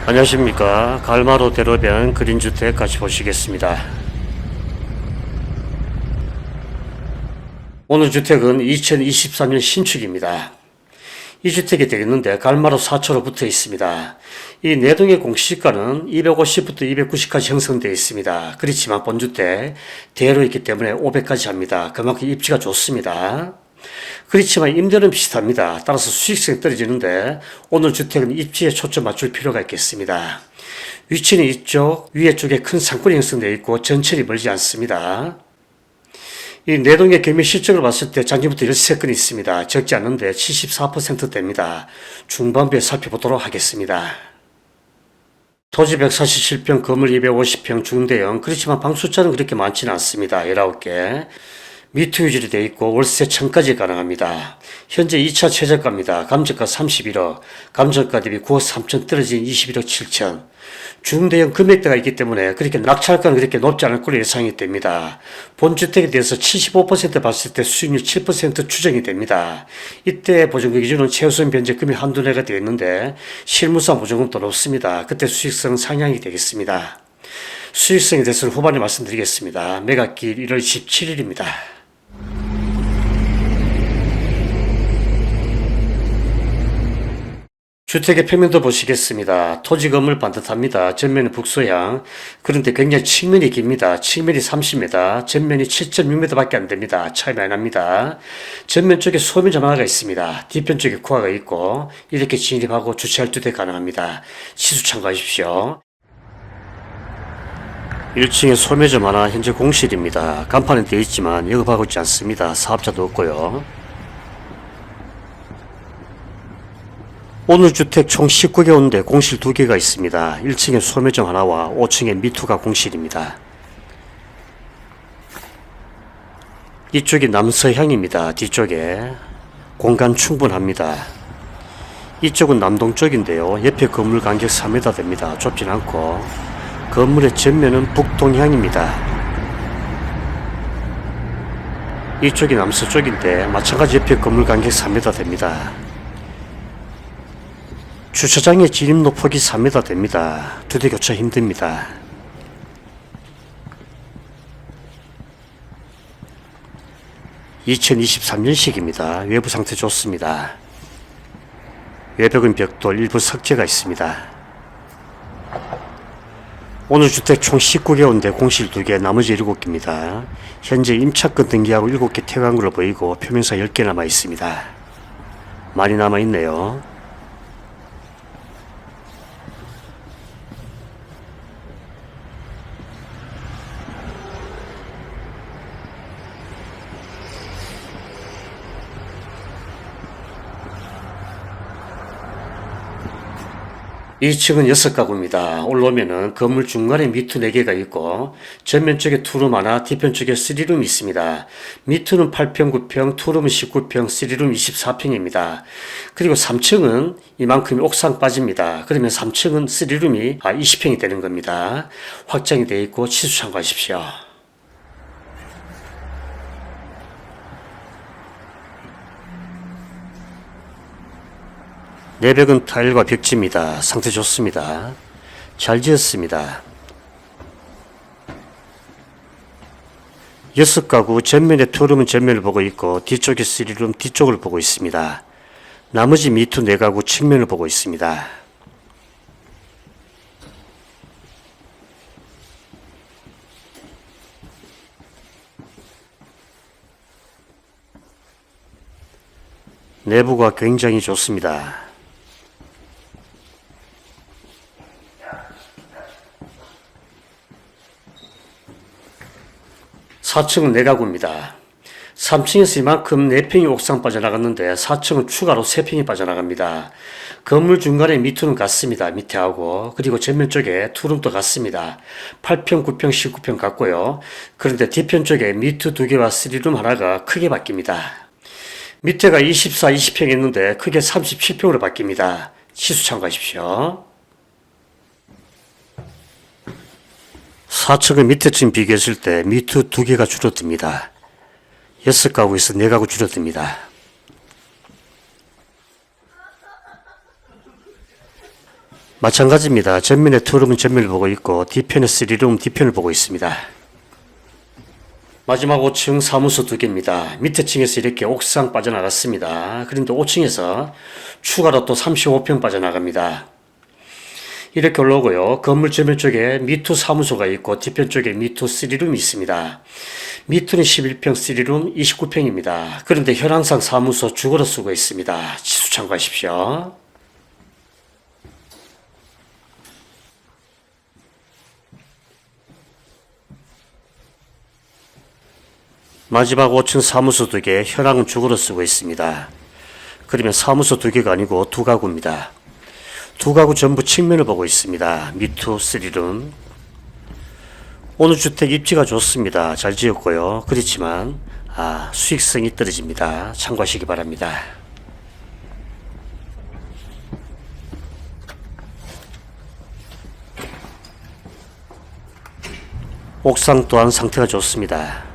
안녕하십니까. 갈마로 대로변 그린주택 같이 보시겠습니다. 오늘 주택은 2023년 신축입니다. 이 주택이 되겠는데 갈마로 4초로 붙어 있습니다. 이 4동의 공시지가는 250부터 290까지 형성되어 있습니다. 그렇지만 본주택 대로 있기 때문에 500까지 합니다. 그만큼 입지가 좋습니다. 그렇지만 임대는 비슷합니다. 따라서 수익성이 떨어지는데 오늘 주택은 입지에 초점 맞출 필요가 있겠습니다. 위치는 이쪽 위에 쪽에 큰 상권이 형성되어 있고 전철이 멀지 않습니다. 이 4동의 경매 실적을 봤을 때 작년부터 13건이 있습니다. 적지 않은데 74%대입니다. 중반부에 살펴보도록 하겠습니다. 토지 147평, 건물 250평, 중대형. 그렇지만 방 숫자는 그렇게 많지는 않습니다. 19개. 미투 유지로 되어 있고 월세 1000까지 가능합니다. 현재 2차 최저가입니다. 감정가 31억, 감정가 대비 9억 3천 떨어진 21억 7천. 중대형 금액대가 있기 때문에 그렇게 낙찰가는 그렇게 높지 않을 걸로 예상이 됩니다. 본주택에 대해서 75% 봤을 때 수익률 7% 추정이 됩니다. 이때 보증금 기준은 최우선 변제금이 한두 내가 되어 있는데 실무상 보증금도 높습니다. 그때 수익성은 상향이 되겠습니다. 수익성에 대해서는 후반에 말씀드리겠습니다. 매각일 1월 17일입니다. 주택의 평면도 보시겠습니다. 토지 건물 반듯합니다. 전면은 북서향. 그런데 굉장히 측면이 깁니다. 측면이 30m, 전면이 7.6m 밖에 안 됩니다. 차이 많이 납니다. 전면 쪽에 소면점 하나가 있습니다. 뒤편 쪽에 코아가 있고 이렇게 진입하고 주차할 2대 가능합니다. 시수 참고하십시오. 1층에 소매점 하나 현재 공실입니다. 간판은 되어 있지만 영업하고 있지 않습니다. 사업자도 없고요. 오늘 주택 총 19개 오는데 공실 2개가 있습니다. 1층에 소매점 하나와 5층에 미투가 공실입니다. 이쪽이 남서향입니다. 뒤쪽에 공간 충분합니다. 이쪽은 남동쪽인데요. 옆에 건물 간격 3m 됩니다. 좁진 않고 건물의 전면은 북동향입니다. 이쪽이 남서쪽인데 마찬가지 옆에 건물 간격 3m 됩니다. 주차장의 진입로 폭이 3m 됩니다. 2대 교차 힘듭니다. (2023년식입니다) 외부 상태 좋습니다. 외벽은 벽돌, 일부 석재가 있습니다. 오늘 주택 총 19개 온데 공실 2개, 나머지 7개입니다. 현재 임차권 등기하고 7개 퇴거한 걸로 보이고 표면사 10개 남아 있습니다. 많이 남아 있네요. 2층은 6가구입니다. 올라오면은 건물 중간에 미투 4개가 있고 전면 쪽에 투룸 하나, 뒤편 쪽에 3룸이 있습니다. 미투는 8평, 9평, 투룸은 19평, 3룸 24평입니다. 그리고 3층은 이만큼이 옥상 빠집니다. 그러면 3층은 3룸이 20평이 되는 겁니다. 확장이 되어 있고 치수 참고하십시오. 내벽은 타일과 벽지입니다. 상태 좋습니다. 잘 지었습니다. 6가구 전면에 투룸은 전면을 보고 있고 뒤쪽에 3룸 뒤쪽을 보고 있습니다. 나머지 미투 4가구 측면을 보고 있습니다. 내부가 굉장히 좋습니다. 4층은 4가구입니다. 3층에서 이만큼 4평이 옥상 빠져나갔는데 4층은 추가로 3평이 빠져나갑니다. 건물 중간에 미투는 같습니다. 밑에 하고 그리고 전면 쪽에 투룸도 같습니다. 8평, 9평, 19평 같고요. 그런데 뒤편 쪽에 미투 2개와 3룸 하나가 크게 바뀝니다. 밑에가 24, 20평 있는데 크게 37평으로 바뀝니다. 시수 참고하십시오. 4층을 밑에쯤 비교했을 때 미투 2개가 줄어듭니다. 6가구에서 4가구 줄어듭니다. 마찬가지입니다. 전면에 투룸은 전면을 보고 있고 뒤편에 3룸 뒤편을 보고 있습니다. 마지막 5층 사무소 2개입니다. 밑에 층에서 이렇게 옥상 빠져나갔습니다. 그런데 5층에서 추가로 또 35평 빠져나갑니다. 이렇게 올라오고요. 건물 전면 쪽에 미투 사무소가 있고 뒤편 쪽에 미투 3룸이 있습니다. 미투는 11평, 3룸 29평입니다. 그런데 현황상 사무소 주거로 쓰고 있습니다. 지수 참고하십시오. 마지막 5층 사무소 2개 현황은 주거로 쓰고 있습니다. 그러면 사무소 2개가 아니고 2가구입니다. 2가구 전부 측면을 보고 있습니다. 미투 3룸. 오늘 주택 입지가 좋습니다. 잘 지었고요. 그렇지만 수익성이 떨어집니다. 참고하시기 바랍니다. 옥상 또한 상태가 좋습니다.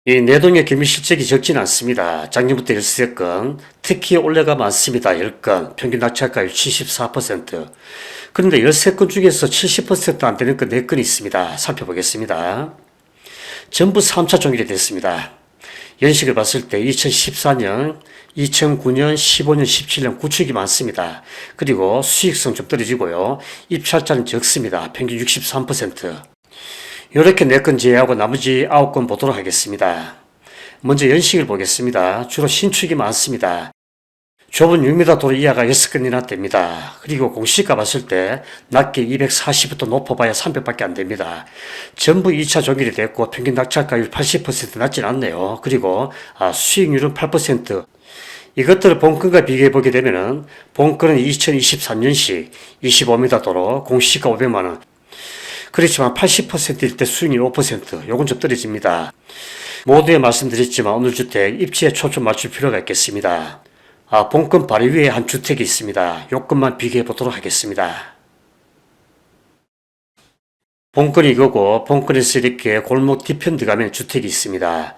이 내동의 경매 실적이 적진 않습니다. 작년부터 13건, 특히 올해가 많습니다. 10건, 평균 낙찰가율 74%. 그런데 13건 중에서 70% 안 되는 건 4건이 있습니다. 살펴보겠습니다. 전부 3차 종결이 됐습니다. 연식을 봤을 때 2014년, 2009년, 15년, 17년 구축이 많습니다. 그리고 수익성 좀 떨어지고요. 입찰자는 적습니다. 평균 63%. 이렇게 4건 제외하고 나머지 9건 보도록 하겠습니다. 먼저 연식을 보겠습니다. 주로 신축이 많습니다. 좁은 6m 도로 이하가 6건이나 됩니다. 그리고 공시가 봤을 때 낮게 240부터 높아봐야 300밖에 안 됩니다. 전부 2차 종결이 됐고 평균 낙찰가율 80% 낮진 않네요. 그리고 수익률은 8%. 이것들을 본건과 비교해 보게 되면은 본건은 2023년식 25m 도로 공시가 500만원. 그렇지만 80%일 때 수익률 5%, 요건 좀 떨어집니다. 모두에 말씀드렸지만 오늘 주택 입지에 초점 맞출 필요가 있겠습니다. 본건 바로 위에 한 주택이 있습니다. 요건만 비교해 보도록 하겠습니다. 본건이 이거고 본건에서 이렇게 골목 뒤편 들어가면 주택이 있습니다.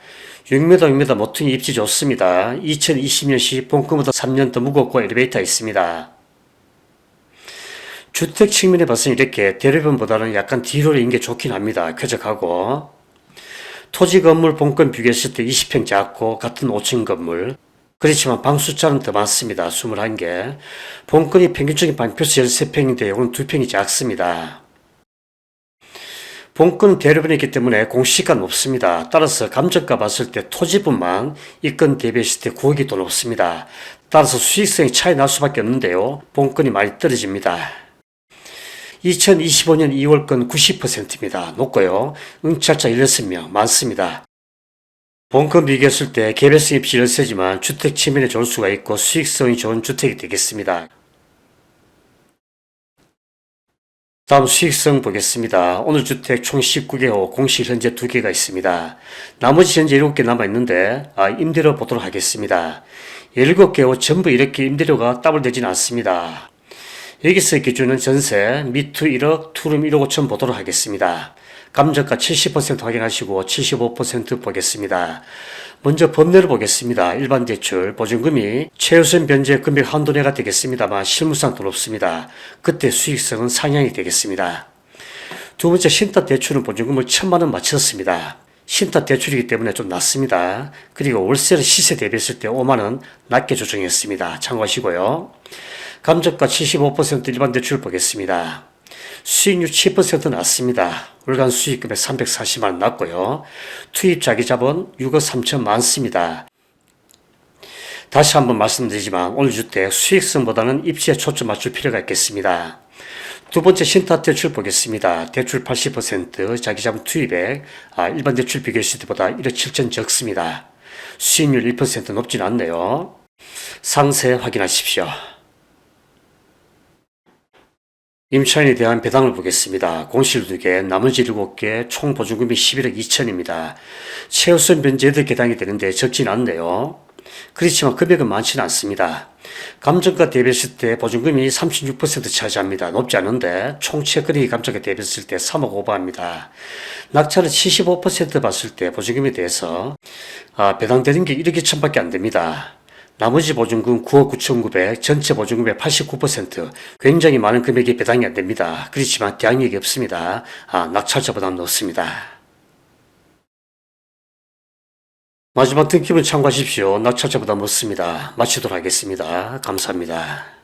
6m, 6m 모퉁이 입지 좋습니다. 2020년식 본건보다 3년 더 무겁고 엘리베이터 있습니다. 주택 측면에 봤으면 이렇게 대로변보다는 약간 뒤로 있는 게 좋긴 합니다. 쾌적하고. 토지 건물 본건 비교했을 때 20평 작고 같은 5층 건물. 그렇지만 방 숫자는 더 많습니다. 21개. 본건이 평균적인 방표수 13평인데 이건 2평이 작습니다. 본건은 대로변에 있기 때문에 공시가는 높습니다. 따라서 감정가 봤을 때 토지분만 이건 대비했을 때 9억이 더 높습니다. 따라서 수익성이 차이 날 수밖에 없는데요. 본건이 많이 떨어집니다. 2025년 2월건 90%입니다. 높고요. 응찰자 16명 많습니다. 본건 비교했을 때 개별성 입지 열세지만 주택 측면에 좋을 수가 있고 수익성이 좋은 주택이 되겠습니다. 다음 수익성 보겠습니다. 오늘 주택 총 19개호, 공실 현재 2개가 있습니다. 나머지 현재 7개 남아있는데 임대료 보도록 하겠습니다. 7개호 전부 이렇게 임대료가 더블되지는 않습니다. 여기서 기준은 전세, 미투 1억, 투룸 1억 5천 보도록 하겠습니다. 감정가 70% 확인하시고 75% 보겠습니다. 먼저 법례를 보겠습니다. 일반 대출, 보증금이 최우선 변제 금액 한도 내가 되겠습니다만 실무상 더 높습니다. 그때 수익성은 상향이 되겠습니다. 두 번째 신탁 대출은 보증금을 1,000만원 맞췄습니다. 신탁 대출이기 때문에 좀 낮습니다. 그리고 월세를 시세 대비했을 때 5만원 낮게 조정했습니다. 참고하시고요. 감정가 75% 일반 대출 보겠습니다. 수익률 7% 낮습니다. 월간 수익금액 340만원 낮고요. 투입 자기자본 6억 3천 많습니다. 다시 한번 말씀드리지만 오늘 주택 수익성보다는 입지에 초점 맞출 필요가 있겠습니다. 두 번째 신탁 대출 보겠습니다. 대출 80% 자기자본 투입액 일반 대출 비교했을 때보다 1억 7천 적습니다. 수익률 1% 높진 않네요. 상세 확인하십시오. 임차인에 대한 배당을 보겠습니다. 공실 2개, 나머지 7개, 총 보증금이 11억 2천입니다. 최우선 변제 8개 해당이 되는데 적진 않네요. 그렇지만 금액은 많지는 않습니다. 감정가 대비했을 때 보증금이 36% 차지합니다. 높지 않은데 총 채권이 감정가 대비했을 때 3억 오버합니다. 낙찰을 75% 봤을 때 보증금에 대해서 배당되는 게 1억 2천밖에 안 됩니다. 나머지 보증금 9억 9,900, 전체 보증금의 89%, 굉장히 많은 금액이 배당이 안 됩니다. 그렇지만 대항력이 없습니다. 낙찰자보다 높습니다. 마지막 등기부 참고하십시오. 낙찰자보다 높습니다. 마치도록 하겠습니다. 감사합니다.